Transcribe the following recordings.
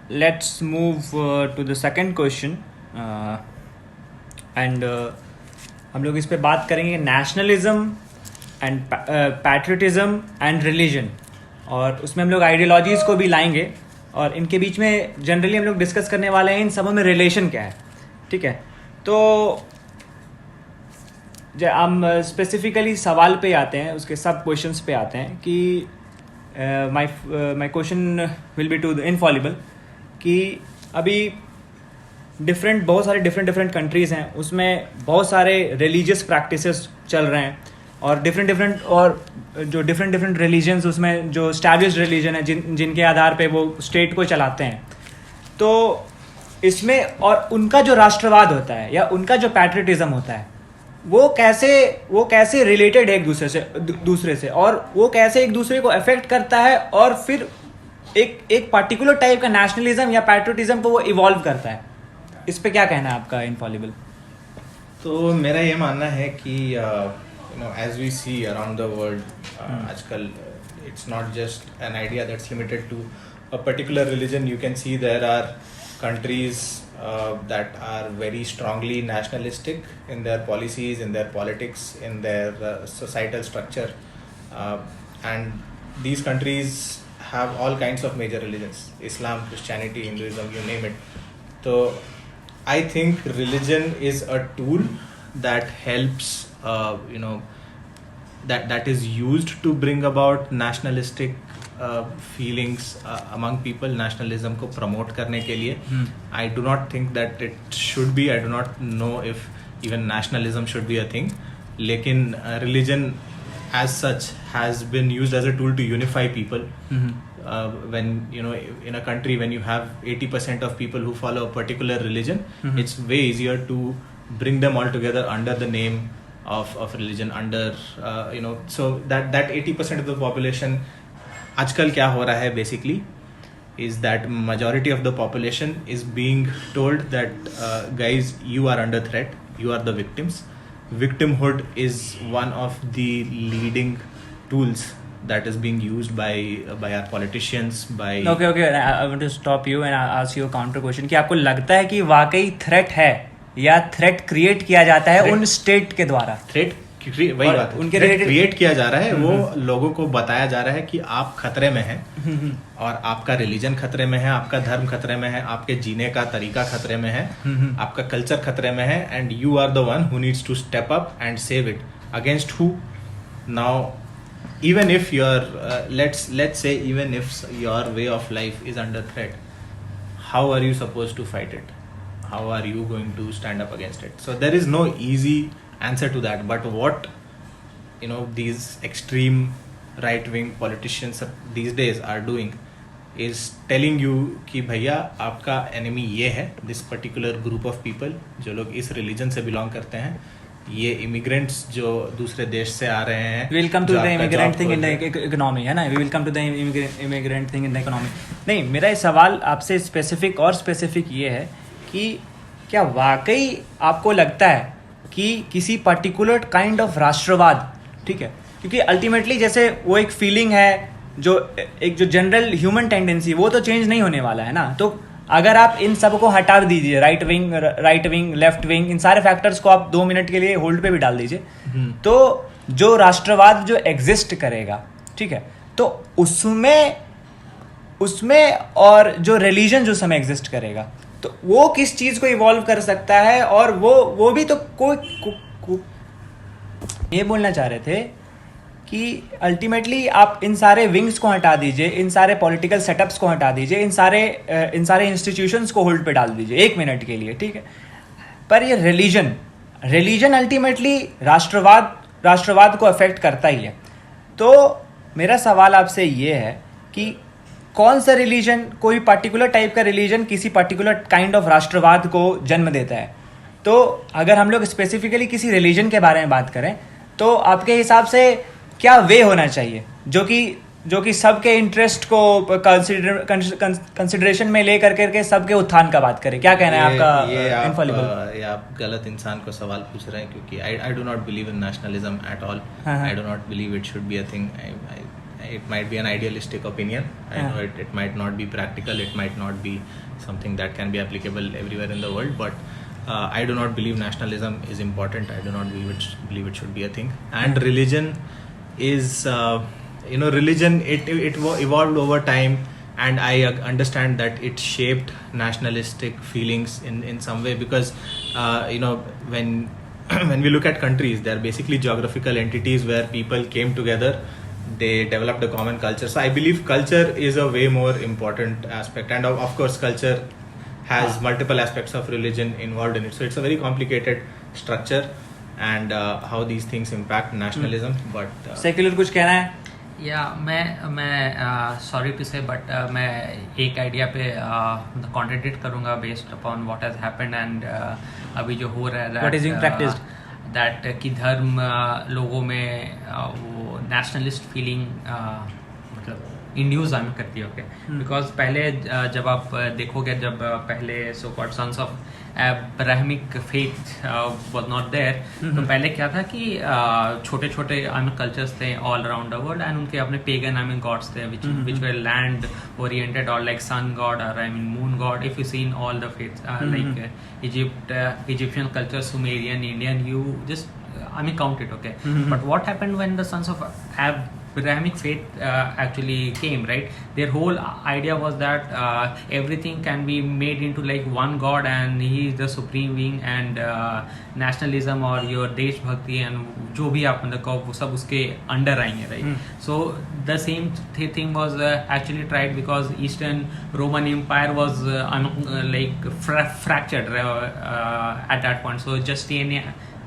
let's move to the second question. And हम लोग इस पे बात करेंगे nationalism and patriotism and religion, और उसमें हम लोग आइडियोलॉजीज़ को भी लाएंगे और इनके बीच में जनरली हम लोग डिस्कस करने वाले हैं इन सबों में रिलेशन क्या है. ठीक है, तो जब हम स्पेसिफिकली सवाल पे आते हैं, उसके सब क्वेश्चंस पे आते हैं कि my question will be to the infallible कि अभी बहुत सारे डिफरेंट कंट्रीज़ हैं, उसमें बहुत सारे रिलीजियस प्रैक्टिसेस चल रहे हैं और जो डिफरेंट रिलीजन्स उसमें जो स्टैब्लिश्ड रिलीजन है जिनके आधार पे वो स्टेट को चलाते हैं. तो इसमें और उनका जो राष्ट्रवाद होता है या उनका जो पैट्रियटिज्म होता है वो कैसे रिलेटेड है एक दूसरे से और वो कैसे एक दूसरे को अफेक्ट करता है और फिर एक पर्टिकुलर टाइप का नेशनलिज्म या पैट्रियटिज्म को वो इवॉल्व करता है. इस पे क्या कहना है आपका इनफॉलिबल? तो मेरा ये मानना है कि as we see around the world आजकल it's not just an idea that's limited to a particular religion. You can see there are countries that are very strongly nationalistic in their policies, in their politics, in their societal structure, and these countries have all kinds of major religions: Islam, Christianity, Hinduism, you name it. So I think religion is a tool that helps that is used to bring about nationalistic feelings among people, nationalism को promote करने के लिए. I do not think that it should be. I do not know if even nationalism should be a thing. लेकिन religion as such has been used as a tool to unify people. When in a country when you have 80% of people who follow a particular religion, it's way easier to bring them all together under the name of religion, under so that 80% of the population. आजकल क्या हो रहा है basically is that majority of the population is being told that guys, you are under threat, you are the victims. Victimhood is one of the leading tools that is being used by our politicians, by okay I want to stop you and ask you a counter question कि आपको लगता है कि वाकई threat है या threat create किया जाता है उन स्टेट के द्वारा? थ्रेट वही बात है, उनके क्रिएट किया जा रहा है. वो लोगों को बताया जा रहा है कि आप खतरे में हैं और आपका रिलीजन खतरे में है, आपका धर्म खतरे में है, आपके जीने का तरीका खतरे में है, आपका कल्चर खतरे में है, and you are the one who needs to step up and save it. Against who? Now even if let's say even if your way of life is under threat, how are you supposed to fight it? How are you going to stand up against it? So there is no easy answer to that. But what these extreme right wing politicians these days are doing is telling you कि भैया आपका enemy ये है, this particular group of people जो लोग इस religion से belong करते हैं, ये immigrants जो दूसरे देश से आ रहे हैं. We will come to the immigrant thing in the economy, है ना? We will come to the immigrant thing in the economy. नहीं, मेरा ये सवाल आपसे स्पेसिफिक ये है कि क्या वाकई आपको लगता है कि किसी पर्टिकुलर काइंड ऑफ राष्ट्रवाद, ठीक है, क्योंकि अल्टीमेटली जैसे वो एक फीलिंग है जो जनरल ह्यूमन टेंडेंसी, वो तो चेंज नहीं होने वाला है ना. तो अगर आप इन सब को हटा दीजिए, राइट विंग लेफ्ट विंग, इन सारे फैक्टर्स को आप 2 मिनट के लिए होल्ड पे भी डाल दीजिए, तो जो राष्ट्रवाद जो एग्जिस्ट करेगा, ठीक है, तो उसमें और जो रिलीजन जो समय एग्जिस्ट करेगा, तो वो किस चीज को इवॉल्व कर सकता है. और वो भी तो कोई ये बोलना चाह रहे थे कि अल्टीमेटली आप इन सारे विंग्स को हटा दीजिए, इन सारे पॉलिटिकल सेटअप्स को हटा दीजिए, इन सारे इंस्टीट्यूशंस को होल्ड पे डाल दीजिए 1 मिनट के लिए, ठीक है, पर ये रिलीजन अल्टीमेटली राष्ट्रवाद को अफेक्ट करता ही है. तो मेरा सवाल आपसे ये है कि कौन सा रिलीजन, कोई पर्टिकुलर टाइप का रिलीजन किसी पर्टिकुलर काइंड ऑफ राष्ट्रवाद को जन्म देता है. तो अगर हम लोग स्पेसिफिकली किसी रिलीजन के बारे में बात करें तो आपके हिसाब से क्या वे होना चाहिए जो कि सबके इंटरेस्ट को कंसिडरेशन में ले करके सबके उत्थान का बात करें? क्या कहना है आपका इनफॉलिबल? ये आप गलत इंसान को सवाल पूछ रहे हैं, क्योंकि आई do not believe in nationalism at all. I do not believe it should be a thing. it might be an idealistic opinion. I Yeah. know it might not be practical, it might not be something that can be applicable everywhere in the world, but I do not believe nationalism is important. I do not believe it should be a thing. And religion is, religion, it evolved over time, and I understand that it shaped nationalistic feelings in some way, because when when we look at countries, they are basically geographical entities where people came together, they developed a common culture. So I believe culture is a way more important aspect, and of course culture has multiple aspects of religion involved in it. So it's a very complicated structure, and how these things impact nationalism. But secular कुछ कहना है? या मैं sorry to से but मैं एक idea पे contradict करूँगा based upon what has happened and अभी जो हो रहा है What is being practiced? That कि धर्म लोगों में वो नेशनलिस्ट फीलिंग मतलब इंड्यूस हमें करती है. ओके, बिकॉज पहले जब आप देखोगे, जब पहले so called sons of Abrahamic faith was not there, तो पहले क्या था कि छोटे छोटे कल्चर्स थे all around the world, and उनके अपने पेगन गॉड्स थे which were land oriented, or like sun god, or moon god. If you see in all the faiths, like Egyptian culture, Sumerian, Indian, you just count it. Okay, but what happened when the sons of Abrahamic faith actually came, right? Their whole idea was that everything can be made into like one god, and he is the supreme being, and nationalism or your desh bhakti and जो भी आप मतलब कहो वो सब उसके under आएंगे, right? So the same thing was actually tried, because Eastern Roman Empire was like fractured at that point. So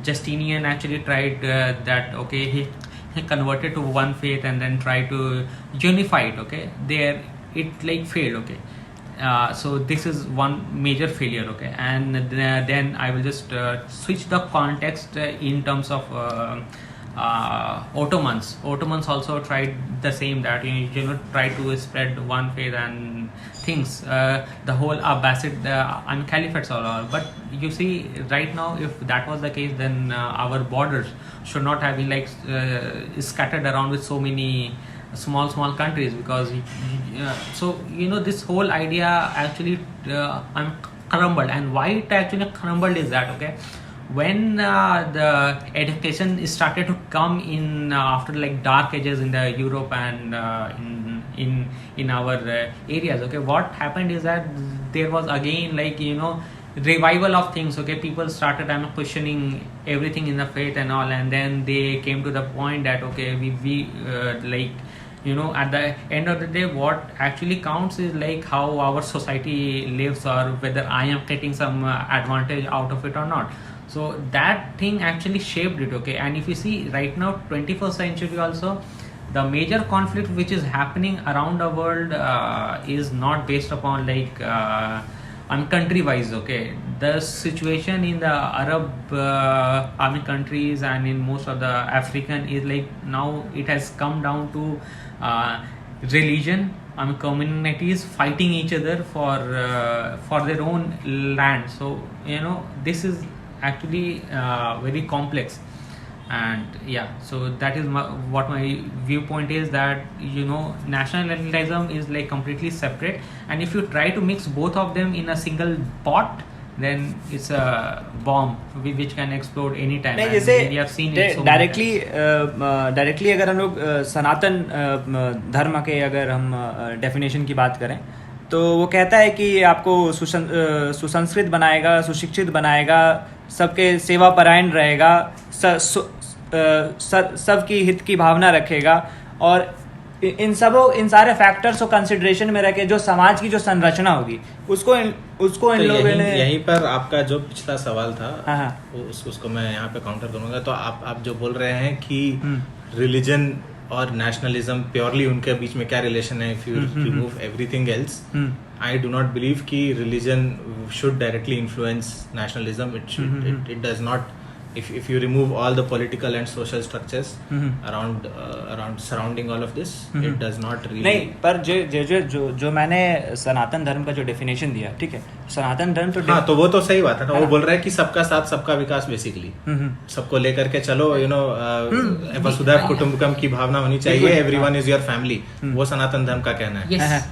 Justinian actually tried that. Okay, he converted to one faith and then tried to unify it. Okay, there it like failed. Okay, so this is one major failure. Okay, and then I will just switch the context in terms of Ottomans. Ottomans also tried the same, that try to spread one faith and things, the whole Abbasid and caliphates all. But you see, right now, if that was the case, then our borders should not have been like scattered around with so many small countries, because so this whole idea actually crumbled. And why it actually crumbled is that, okay, when the education started to come in after like dark ages in the Europe and in our areas, okay, what happened is that there was again like revival of things. Okay, people started questioning everything in the faith and all, and then they came to the point that, okay, we like at the end of the day, what actually counts is like how our society lives, or whether I am getting some advantage out of it or not. So that thing actually shaped it. Okay, and if you see right now, 21st century also, the major conflict which is happening around the world is not based upon like country wise. Okay, the situation in the Arab countries and in most of the African is like now it has come down to religion. Communities fighting each other for their own land. So this is actually very complex. And so that is what my viewpoint is, that nationalism is like completely separate, and if you try to mix both of them in a single pot, then it's a bomb which can explode anytime. नहीं, and जैसे we have seen it so many times. Directly अगर हम लोग सनातन धर्म के अगर हम definition की बात करें, तो वो कहता है कि आपको सुसंस्कृत बनाएगा, सुशिक्षित बनाएगा, सबके सेवा परायण रहेगा, सबकी हित की भावना रखेगा, और इन सारे फैक्टर्स को कंसिडरेशन में रखे जो समाज की जो संरचना होगी उसको इन लोगों ने यहीं पर आपका जो पिछला सवाल था, हाँ. उसको मैं यहाँ पे काउंटर करूंगा. तो आप जो बोल रहे हैं कि रिलीजन और नेशनलिज्म प्योरली उनके बीच में क्या रिलेशन है, if you remove everything else, I do not believe कि religion should directly influence nationalism. It does not if you remove all the political and social structures hmm. around surrounding all of this, it does not really. नहीं, पर जो मैंने सनातन धर्म का जो definition दिया, ठीक है, सनातन धर्म तो हाँ, तो वो तो सही बात है ना, वो बोल रहा है कि सबका साथ सबका विकास बेसिकली, सबको लेकर के चलो, वसुधैव कुटुंबकम की भावना होनी चाहिए, एवरीवन इज योर फैमिली, वो सनातन धर्म का कहना है।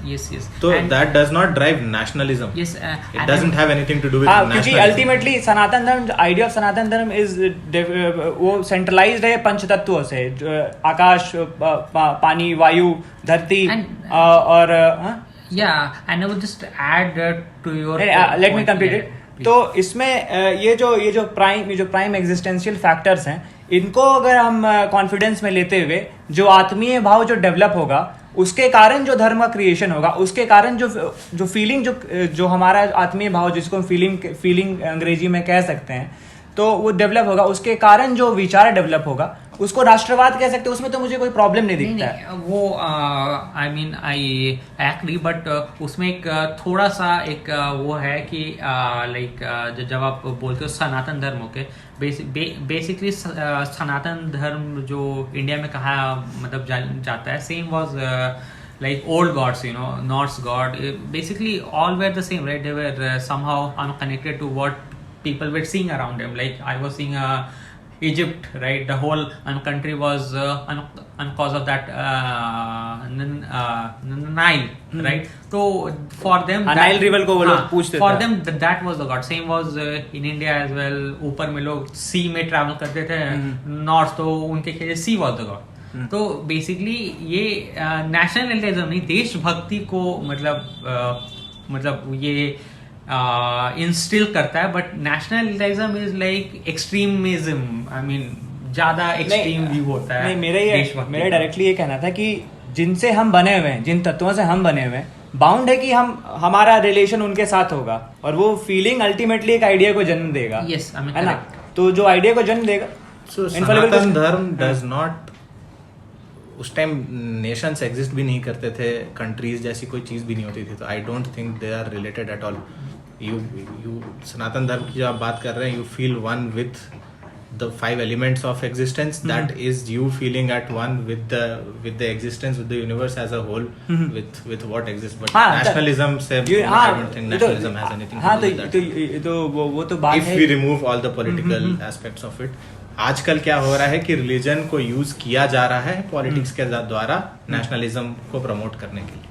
yes तो that does not drive nationalism, it doesn't have anything to do with क्योंकि nationalism. Ultimately Sanatan Dharma, idea of सनातन धर्म इज वो सेंट्रलाइज्ड है पंचतत्वों से, आकाश, पानी, वायु, धरती, और Yeah, and I would just add to your. Let me complete it. तो इसमें ये जो प्राइम एग्जिस्टेंशियल फैक्टर्स हैं, इनको अगर हम कॉन्फिडेंस में लेते हुए, जो आत्मीय भाव जो डेवलप होगा, उसके कारण जो धर्म का क्रिएशन होगा, उसके कारण जो फीलिंग जो हमारा आत्मीय भाव, जिसको हम फीलिंग अंग्रेजी में कह सकते हैं, तो वो डेवलप होगा, उसके कारण जो विचार डेवलप होगा, उसको राष्ट्रवाद कह सकते हैं। उसमें तो मुझे कोई प्रॉब्लम नहीं दिखता है। वो I mean I agree, but उसमें एक थोड़ा सा एक वो है कि लाइक जब आप बोलते हो सनातन धर्म, ओके, बेसिकली सनातन धर्म जो इंडिया में कहा मतलब जाता है, same was like old gods, Norse god, basically all were the same, right? They were somehow unconnected to what people were seeing around them. Like I was seeing Egypt, right? The whole country was cause of that Nile, right? So for them, Nile river को वो लोग पूछते थे। For them that was the god. Same was in India as well. ऊपर में लोग sea में travel करते थे, North, तो उनके लिए sea was the god. तो बेसिकली ये नेशनलिज्म नहीं, देशभक्ति को मतलब ये इंस्टिल करता है, but nationalism is like extremism, I mean ज्यादा एक्सट्रीम व्यू होता है। नहीं, मेरा डायरेक्टली ये कहना था कि जिनसे हम बने हुए हैं, जिन तत्वों से हम बने हुए हैं, बाउंड है कि हमारा रिलेशन उनके साथ होगा, और वो फीलिंग अल्टीमेटली एक आइडिया को जन्म देगा। यस, आई मीन, है ना? तो जो आइडिया को जन्म देगा, सनातन धर्म डज नॉट, उस टाइम नेशंस एग्जिस्ट भी नहीं करते थे, कंट्रीज जैसी कोई चीज भी नहीं होती थी, तो I don't think they are related at all. You सनातन धर्म की जो आप बात कर रहे हैं, you feel one with the 5 elements of existence, that is you feeling at one with the existence, with the universe as a whole, with what exists, but nationalism से I don't think nationalism has anything to do with that. वो तो बात है, if we remove all the political aspects of it, आजकल क्या हो रहा है कि रिलीजन को यूज किया जा रहा है पॉलिटिक्स के द्वारा नेशनलिज्म को प्रमोट करने के लिए।